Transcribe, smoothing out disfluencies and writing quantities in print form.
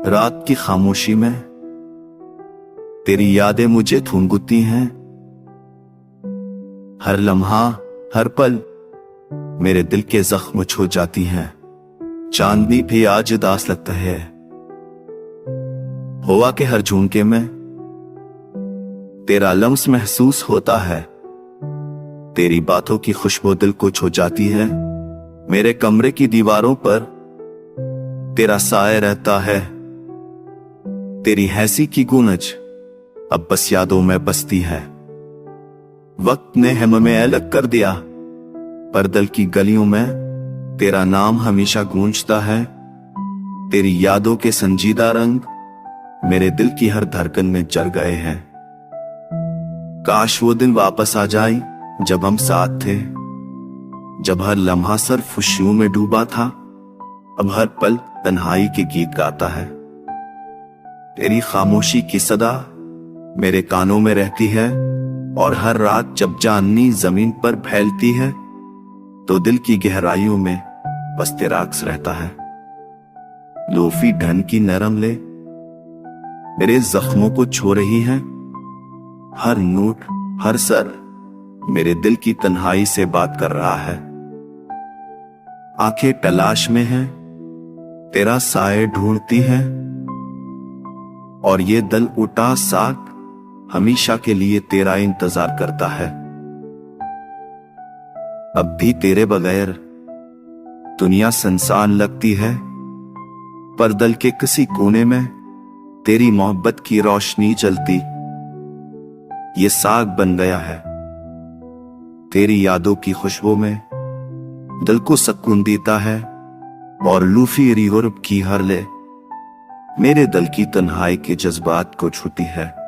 रात की खामोशी में तेरी यादें मुझे थूंगती हैं। हर लम्हा, हर पल मेरे दिल के जख्म छू जाती हैं। चांदनी भी आज उदास लगता है। हवा के हर झोंके में तेरा लम्स महसूस होता है। तेरी बातों की खुशबू दिल को छू जाती है। मेरे कमरे की दीवारों पर तेरा साया रहता है। तेरी हंसी की गूंज अब बस यादों में बसती है। वक्त ने हमें अलग कर दिया, पर दिल की गलियों में तेरा नाम हमेशा गूंजता है। तेरी यादों के संजीदा रंग मेरे दिल की हर धड़कन में जल गए हैं। काश वो दिन वापस आ जाए जब हम साथ थे, जब हर लम्हा सिर्फ खुशियों में डूबा था। अब हर पल तन्हाई के गीत गाता है। तेरी खामोशी की सदा मेरे कानों में रहती है, और हर रात जब चांदनी जमीन पर फैलती है तो दिल की गहराइयों में बस तेरा अक्स रहता है। लोफी ढन की नरम ले मेरे जख्मों को छू रही है। हर नोट, हर सर मेरे दिल की तन्हाई से बात कर रहा है। आंखें तलाश में हैं, तेरा साए ढूंढती है, और ये दिल उठा साथ हमेशा के लिए तेरा इंतजार करता है। अब भी तेरे बगैर दुनिया सुनसान लगती है, पर दिल के किसी कोने में तेरी मोहब्बत की रोशनी जलती। ये साग बन गया है तेरी यादों की खुशबू में, दिल को सुकून देता है। और लूफी रिहुर्ब की हर ले मेरे दिल की तन्हाई के जज्बात को छूती है।